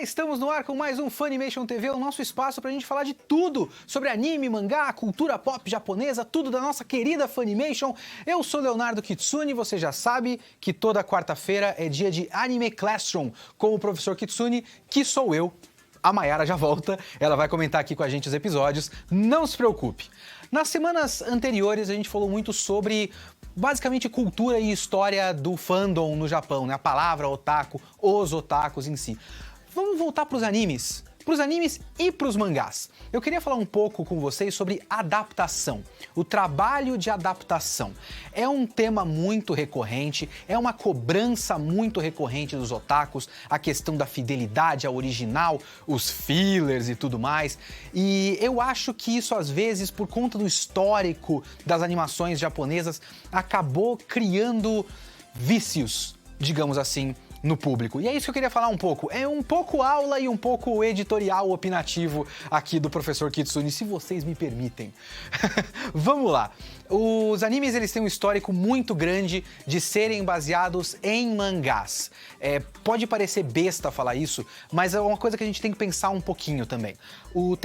Estamos no ar com mais um Funimation TV, o nosso espaço pra gente falar de tudo sobre anime, mangá, cultura pop japonesa, tudo da nossa querida Funimation. Eu sou Leonardo Kitsune, você já sabe que toda quarta-feira é dia de Anime Classroom com o professor Kitsune, que sou eu. A Mayara já volta, ela vai comentar aqui com a gente os episódios, não se preocupe. Nas semanas anteriores a gente falou muito sobre basicamente cultura e história do fandom no Japão, né? A palavra otaku, os otakus em si. Vamos voltar para os animes e para os mangás. Eu queria falar um pouco com vocês sobre adaptação, o trabalho de adaptação. É um tema muito recorrente, é uma cobrança muito recorrente dos otakus, a questão da fidelidade ao original, os fillers e tudo mais. E eu acho que isso, às vezes, por conta do histórico das animações japonesas, acabou criando vícios, digamos assim, no público. E é isso que eu queria falar um pouco. É um pouco aula e um pouco editorial opinativo aqui do professor Kitsune, se vocês me permitem. Vamos lá. Os animes, eles têm um histórico muito grande de serem baseados em mangás. Pode parecer besta falar isso, mas é uma coisa que a gente tem que pensar um pouquinho também. O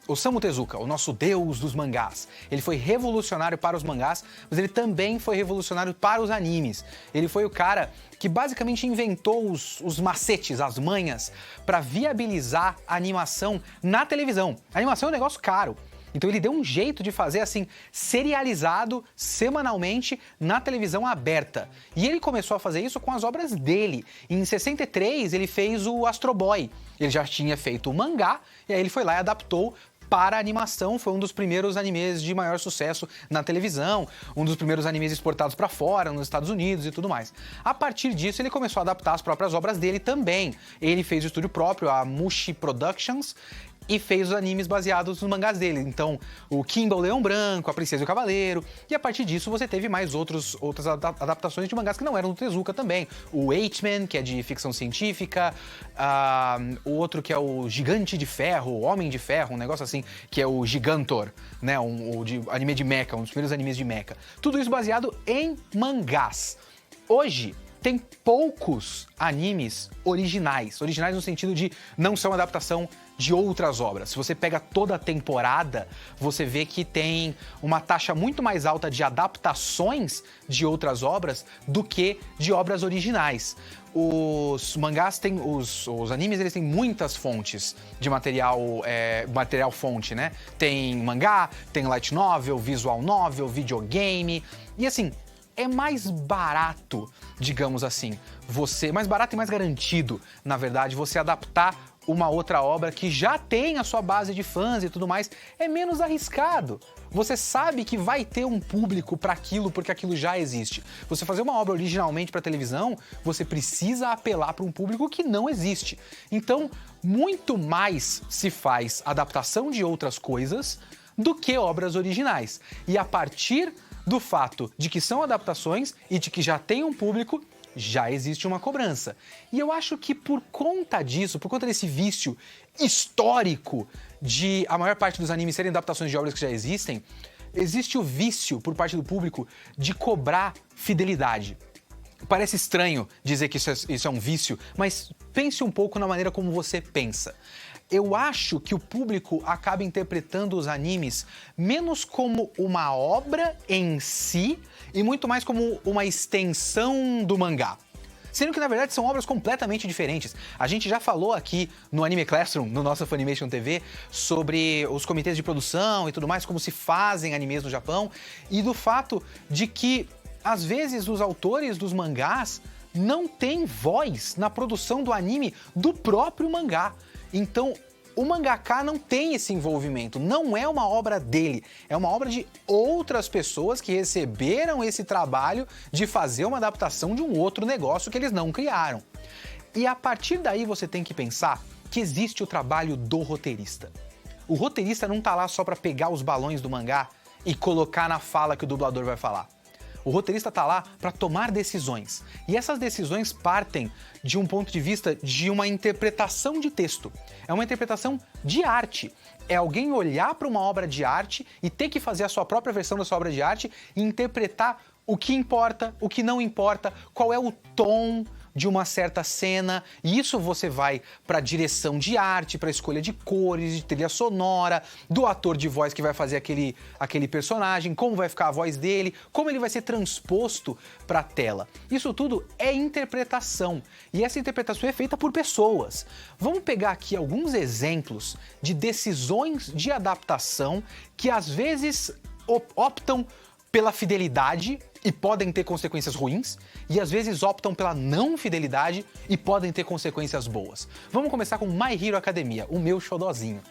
Osamu Tezuka, o nosso deus dos mangás, ele foi revolucionário para os mangás, mas ele também foi revolucionário para os animes. Ele foi o cara que basicamente inventou os macetes, as manhas, para viabilizar a animação na televisão. A animação é um negócio caro. Então ele deu um jeito de fazer assim, serializado, semanalmente, na televisão aberta. E ele começou a fazer isso com as obras dele. Em 63 ele fez o Astro Boy. Ele já tinha feito o mangá, e aí ele foi lá e adaptou para a animação. Foi um dos primeiros animes de maior sucesso na televisão, um dos primeiros animes exportados para fora, nos Estados Unidos e tudo mais. A partir disso, ele começou a adaptar as próprias obras dele também. Ele fez o estúdio próprio, a Mushi Productions, e fez os animes baseados nos mangás dele. Então, o Kimba, o Leão Branco, a Princesa e o Cavaleiro. E a partir disso, você teve mais outras adaptações de mangás que não eram do Tezuka também. O H-Man, que é de ficção científica. O outro que é o Gigante de Ferro, o Homem de Ferro, um negócio assim, que é o Gigantor, né? Anime de mecha, um dos primeiros animes de mecha. Tudo isso baseado em mangás. Hoje, tem poucos animes originais. Originais no sentido de não são adaptação de outras obras. Se você pega toda a temporada, você vê que tem uma taxa muito mais alta de adaptações de outras obras do que de obras originais. Os mangás têm, os animes, eles têm muitas fontes de material fonte, né? Tem mangá, tem light novel, visual novel, videogame, e assim, é mais barato, digamos assim, mais barato e mais garantido, na verdade, você adaptar uma outra obra que já tem a sua base de fãs e tudo mais, é menos arriscado. Você sabe que vai ter um público para aquilo, porque aquilo já existe. Você fazer uma obra originalmente para televisão, você precisa apelar para um público que não existe. Então, muito mais se faz adaptação de outras coisas do que obras originais. E a partir do fato de que são adaptações e de que já tem um público, já existe uma cobrança. E eu acho que por conta disso, por conta desse vício histórico de a maior parte dos animes serem adaptações de obras que já existem, existe o vício por parte do público de cobrar fidelidade. Parece estranho dizer que isso é um vício, mas pense um pouco na maneira como você pensa. Eu acho que o público acaba interpretando os animes menos como uma obra em si e muito mais como uma extensão do mangá. Sendo que, na verdade, são obras completamente diferentes. A gente já falou aqui no Anime Classroom, no nosso Funimation TV, sobre os comitês de produção e tudo mais, como se fazem animes no Japão, e do fato de que, às vezes, os autores dos mangás não têm voz na produção do anime do próprio mangá. Então, o mangaka não tem esse envolvimento, não é uma obra dele, é uma obra de outras pessoas que receberam esse trabalho de fazer uma adaptação de um outro negócio que eles não criaram. E a partir daí você tem que pensar que existe o trabalho do roteirista. O roteirista não tá lá só para pegar os balões do mangá e colocar na fala que o dublador vai falar. O roteirista tá lá para tomar decisões. E essas decisões partem de um ponto de vista de uma interpretação de texto. É uma interpretação de arte. É alguém olhar para uma obra de arte e ter que fazer a sua própria versão da sua obra de arte e interpretar o que importa, o que não importa, qual é o tom de uma certa cena, e isso você vai para direção de arte, para escolha de cores, de trilha sonora, do ator de voz que vai fazer aquele personagem, como vai ficar a voz dele, como ele vai ser transposto para a tela. Isso tudo é interpretação, e essa interpretação é feita por pessoas. Vamos pegar aqui alguns exemplos de decisões de adaptação que às vezes optam pela fidelidade e podem ter consequências ruins, e às vezes optam pela não fidelidade e podem ter consequências boas. Vamos começar com My Hero Academia, o meu xodozinho.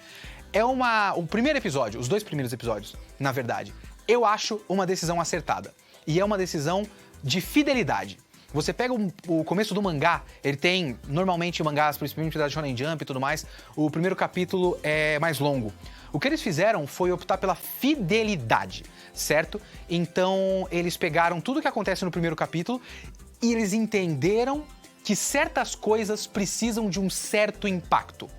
O primeiro episódio, os 2 primeiros episódios, na verdade, eu acho uma decisão acertada. E é uma decisão de fidelidade. Você pega o começo do mangá, ele tem, normalmente mangás, principalmente da Shonen Jump e tudo mais, o primeiro capítulo é mais longo. O que eles fizeram foi optar pela fidelidade, certo? Então, eles pegaram tudo que acontece no primeiro capítulo e eles entenderam que certas coisas precisam de um certo impacto.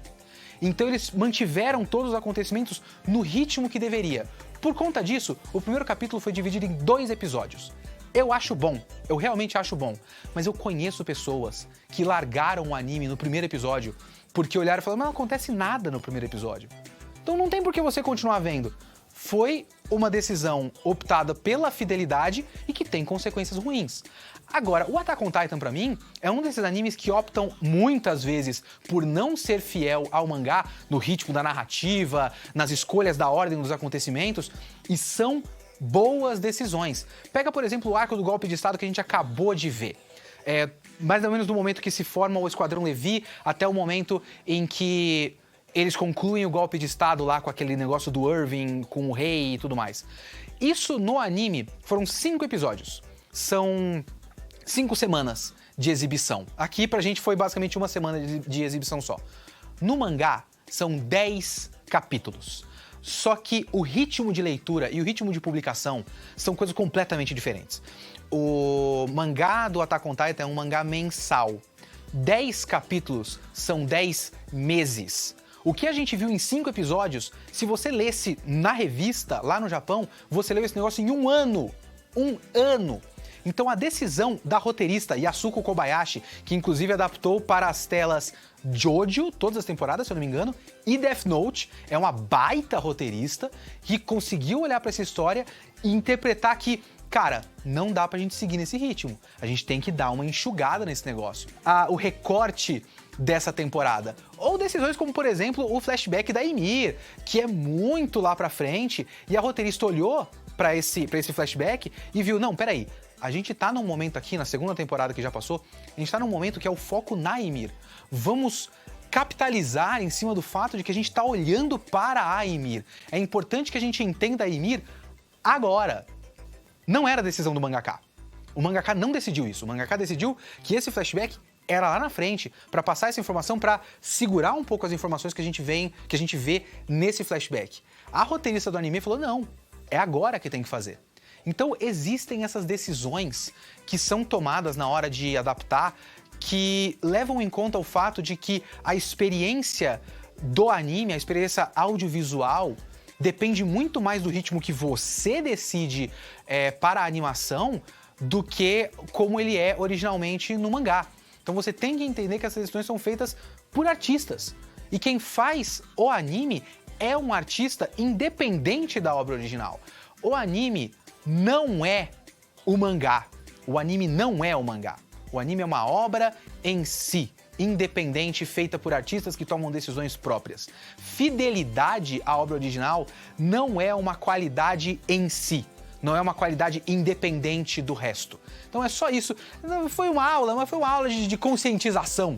Então, eles mantiveram todos os acontecimentos no ritmo que deveria. Por conta disso, o primeiro capítulo foi dividido em 2 episódios. Eu acho bom, eu realmente acho bom, mas eu conheço pessoas que largaram o anime no primeiro episódio porque olharam e falaram, mas não acontece nada no primeiro episódio. Então não tem por que você continuar vendo. Foi uma decisão optada pela fidelidade e que tem consequências ruins. Agora, o Attack on Titan, pra mim, é um desses animes que optam muitas vezes por não ser fiel ao mangá, no ritmo da narrativa, nas escolhas da ordem dos acontecimentos, e são boas decisões. Pega, por exemplo, o arco do golpe de estado que a gente acabou de ver. Mais ou menos do momento que se forma o Esquadrão Levi até o momento em que eles concluem o golpe de estado lá com aquele negócio do Irving, com o rei e tudo mais. Isso no anime foram 5 episódios. São 5 semanas de exibição. Aqui pra gente foi basicamente uma semana de exibição só. No mangá são 10 capítulos. Só que o ritmo de leitura e o ritmo de publicação são coisas completamente diferentes. O mangá do Attack on Titan é um mangá mensal. 10 capítulos são 10 meses. O que a gente viu em 5 episódios, se você lesse na revista, lá no Japão, você leu esse negócio em 1 ano. 1 ano! Então a decisão da roteirista Yasuko Kobayashi, que inclusive adaptou para as telas Jojo, todas as temporadas, se eu não me engano, e Death Note, é uma baita roteirista que conseguiu olhar para essa história e interpretar que, cara, não dá pra gente seguir nesse ritmo. A gente tem que dar uma enxugada nesse negócio. O recorte dessa temporada. Ou decisões como, por exemplo, o flashback da Ymir, que é muito lá pra frente, e a roteirista olhou pra esse flashback e viu, não, peraí, a gente tá num momento aqui, na segunda temporada que já passou, a gente tá num momento que é o foco na Ymir. Vamos capitalizar em cima do fato de que a gente tá olhando para a Ymir. É importante que a gente entenda a Ymir agora. Não era decisão do mangaka. O mangaka não decidiu isso. O mangaka decidiu que esse flashback era lá na frente, para passar essa informação, para segurar um pouco as informações que a gente vê nesse flashback. A roteirista do anime falou, não, é agora que tem que fazer. Então existem essas decisões que são tomadas na hora de adaptar, que levam em conta o fato de que a experiência do anime, a experiência audiovisual, depende muito mais do ritmo que você decide para a animação do que como ele é originalmente no mangá. Então você tem que entender que essas decisões são feitas por artistas. E quem faz o anime é um artista independente da obra original. O anime não é o mangá. O anime não é o mangá. O anime é uma obra em si, independente, feita por artistas que tomam decisões próprias. Fidelidade à obra original não é uma qualidade em si. Não é uma qualidade independente do resto. Então é só isso. Não foi uma aula, mas foi uma aula de conscientização.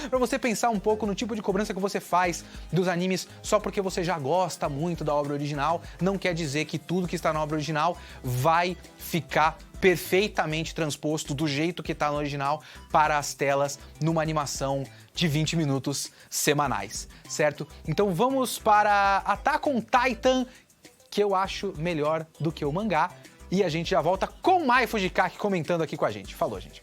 Pra você pensar um pouco no tipo de cobrança que você faz dos animes só porque você já gosta muito da obra original. Não quer dizer que tudo que está na obra original vai ficar perfeitamente transposto do jeito que está no original para as telas numa animação de 20 minutos semanais, certo? Então vamos para Attack on Titan, que eu acho melhor do que o mangá. E a gente já volta com Mai Fujikaki comentando aqui com a gente. Falou, gente.